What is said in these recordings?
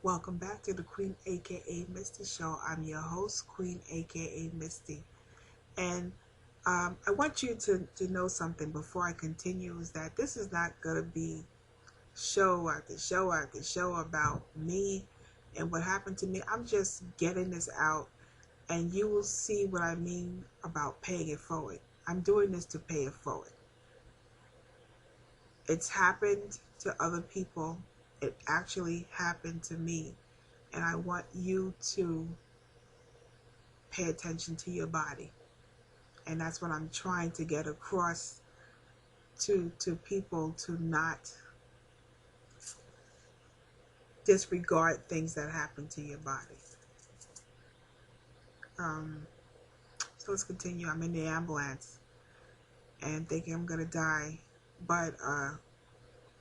Welcome back to the Queen A.K.A. Misty Show. I'm your host, Queen A.K.A. Misty. And I want you to know something before I continue, is that this is not going to be show after show after show about me and what happened to me. I'm just getting this out, and you will see what I mean about paying it forward. I'm doing this to pay it forward. It's happened to other people. It actually happened to me. And I want you to pay attention to your body. And that's what I'm trying to get across to people, to not disregard things that happen to your body. So let's continue. I'm in the ambulance and thinking I'm going to die. But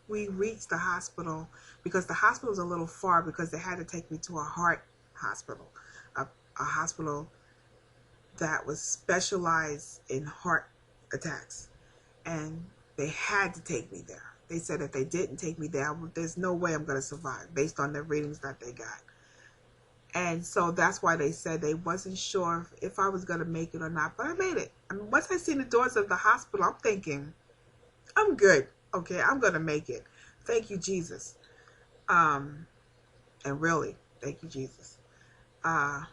we reached the hospital because the hospital was a little far because they had to take me to a heart hospital, a hospital that was specialized in heart attacks, and they had to take me there. They said if they didn't take me there, there's no way I'm going to survive based on the readings that they got. And so that's why they said they wasn't sure if I was going to make it or not, but I made it. I mean, once I seen the doors of the hospital, I'm thinking, I'm good. Okay, I'm going to make it. Thank you, Jesus. And really, thank you, Jesus. I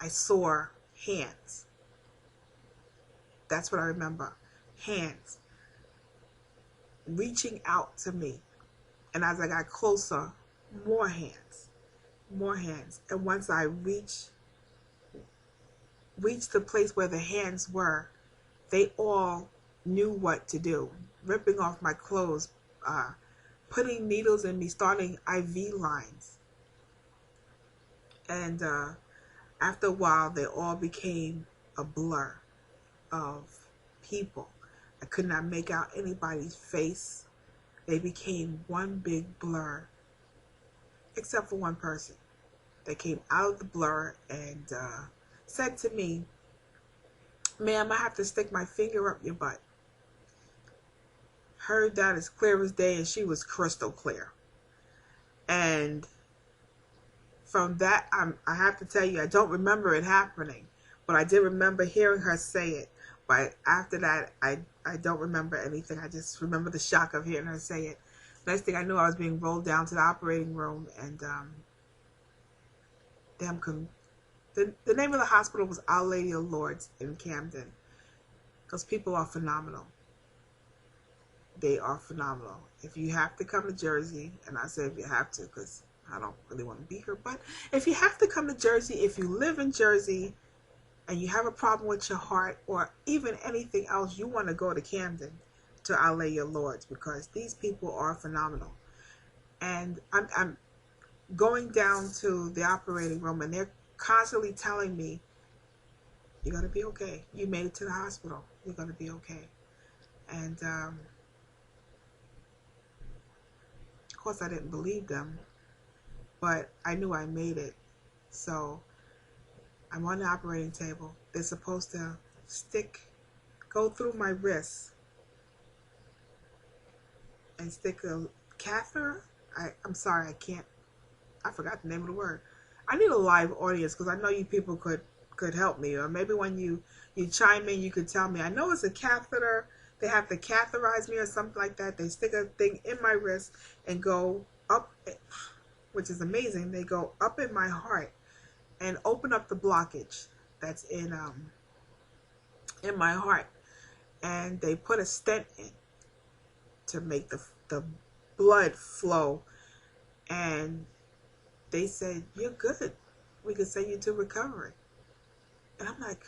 saw hands. That's what I remember. Hands reaching out to me. And as I got closer, more hands. More hands. And once I reached the place where the hands were, they all knew what to do. Ripping off my clothes, putting needles in me, starting IV lines. And after a while, they all became a blur of people. I could not make out anybody's face. They became one big blur, except for one person. They came out of the blur and said to me, "Ma'am, I have to stick my finger up your butt." Heard that as clear as day, and she was crystal clear. And from that, I have to tell you, I don't remember it happening, but I did remember hearing her say it. But after that, I don't remember anything. I just remember the shock of hearing her say it. Next thing I knew, I was being rolled down to the operating room, and the name of the hospital was Our Lady of Lourdes in Camden. Those people are phenomenal. They are phenomenal. If you have to come to Jersey, and I say if you have to because I don't really want to be here, but if you have to come to Jersey, if you live in Jersey and you have a problem with your heart or even anything else, you want to go to Camden to Our Lady of Lourdes, because these people are phenomenal. And I'm going down to the operating room, and they're constantly telling me, "You're going to be okay. You made it to the hospital. You're going to be okay." And of course, I didn't believe them, but I knew I made it. So I'm on the operating table. They're supposed to go through my wrist and stick a catheter. I'm sorry, I forgot the name of the word. I need a live audience because I know you people could help me, or maybe when you chime in, you could tell me. I know it's a catheter. They have to catheterize me or something like that. They stick a thing in my wrist and go up, which is amazing. They go up in my heart and open up the blockage that's in my heart, and they put a stent in to make the blood flow. And they said, "You're good. We can send you to recovery." And I'm like,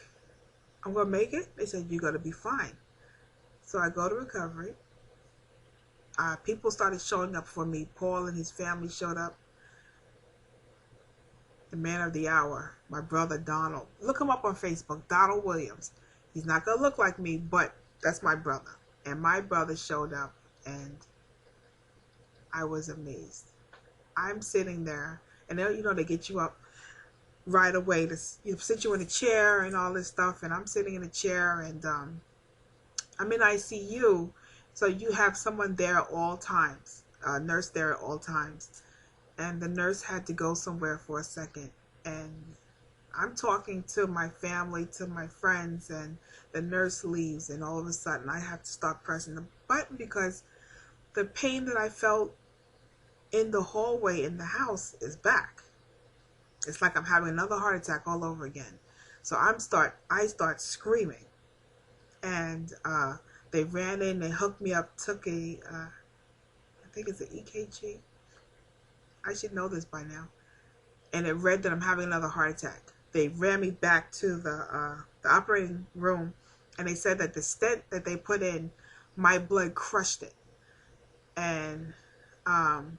"I'm gonna make it?" They said, "You're gonna be fine." So I go to recovery. People started showing up for me. Paul and his family showed up. The man of the hour, my brother Donald. Look him up on Facebook, Donald Williams. He's not going to look like me, but that's my brother. And my brother showed up, and I was amazed. I'm sitting there, and they get you up right away to sit you in a chair and all this stuff. And I'm sitting in a chair, and I'm in ICU, so you have someone there at all times, a nurse there at all times. and the nurse had to go somewhere for a second, and I'm talking to my family, to my friends, and the nurse leaves, and all of a sudden I have to start pressing the button because the pain that I felt in the hallway in the house is back. It's like I'm having another heart attack all over again. So I start screaming, and they ran in, they hooked me up, took I think it's an EKG. I should know this by now. And it read that I'm having another heart attack. They ran me back to the operating room, and they said that the stent that they put in, my blood crushed it, and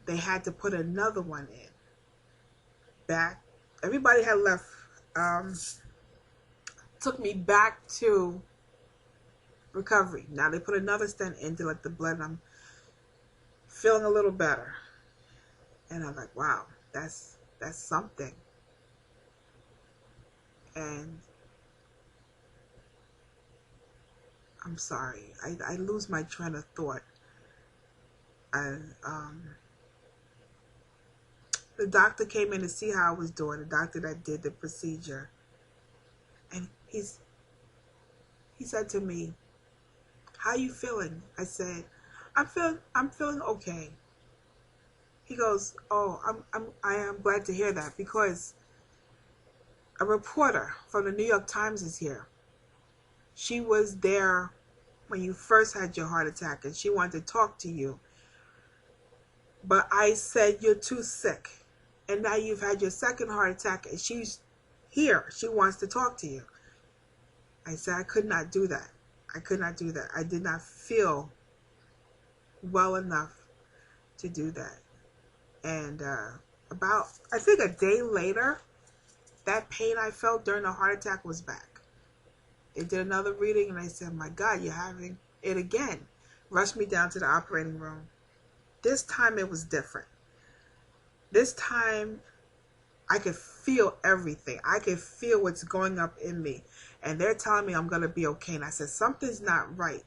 they had to put another one in. Back, everybody had left. Took me back to recovery. Now they put another stent in to let the blood. And I'm feeling a little better, and I'm like, wow, that's something. And I'm sorry, I lose my train of thought. And the doctor came in to see how I was doing. The doctor that did the procedure, and he said to me, "How you feeling?" I said, I'm feeling okay." He goes, "Oh, I am glad to hear that, because a reporter from the New York Times is here. She was there when you first had your heart attack, and she wanted to talk to you. But I said you're too sick, and now you've had your second heart attack, and she's here. She wants to talk to you." I said I could not do that. I could not do that. I did not feel well enough to do that. And about, I think a day later, that pain I felt during the heart attack was back. They did another reading, and they said, "My God, you're having it again." Rushed me down to the operating room. This time it was different. This time I could feel everything. I could feel what's going up in me. And they're telling me I'm going to be okay. And I said, something's not right.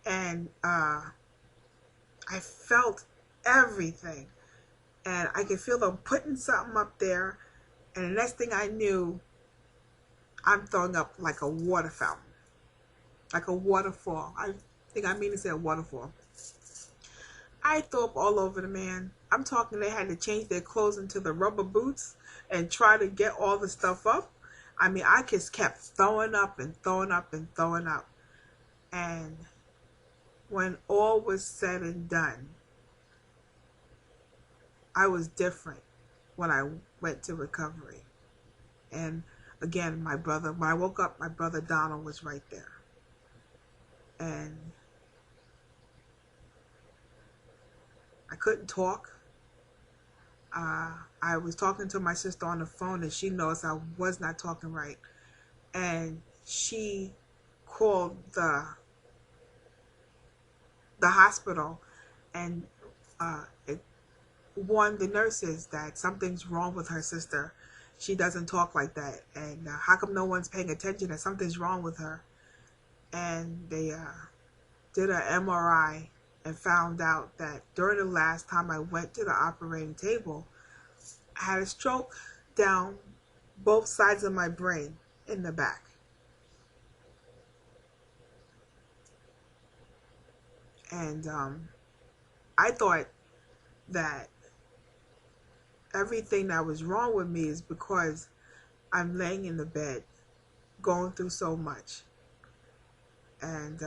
And I felt everything. And I could feel them putting something up there. And the next thing I knew, I'm throwing up like a water fountain. Like a waterfall. I think I mean to say a waterfall. I threw up all over the man. I'm talking, they had to change their clothes into the rubber boots and try to get all the stuff up. I mean, I just kept throwing up and throwing up and throwing up. And when all was said and done, I was different when I went to recovery. And again, my brother, when I woke up, my brother Donald was right there. And I couldn't talk. I was talking to my sister on the phone, and she noticed I was not talking right. And she called the hospital, and it warned the nurses that something's wrong with her sister. She doesn't talk like that, and how come no one's paying attention that something's wrong with her? And they did an MRI and found out that during the last time I went to the operating table, I had a stroke down both sides of my brain in the back. And I thought that everything that was wrong with me is because I'm laying in the bed going through so much. And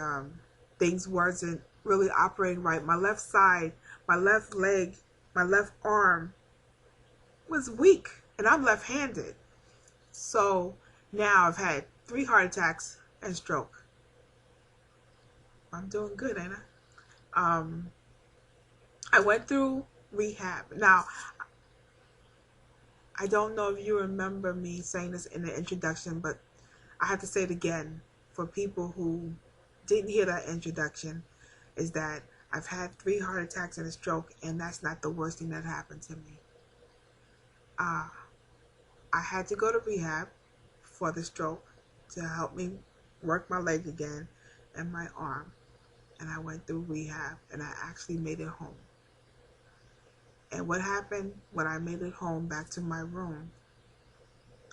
things wasn't really operating right. My left side, my left leg, my left arm was weak, and I'm left-handed. So now I've had 3 heart attacks and stroke. I'm doing good, ain't I? I went through rehab. Now, I don't know if you remember me saying this in the introduction, but I have to say it again for people who didn't hear that introduction, is that I've had 3 heart attacks and a stroke, and that's not the worst thing that happened to me. I had to go to rehab for the stroke to help me work my leg again and my arm. And I went through rehab, and I actually made it home. and what happened when I made it home back to my room,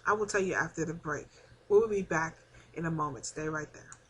I will tell you after the break. We'll be back in a moment. Stay right there.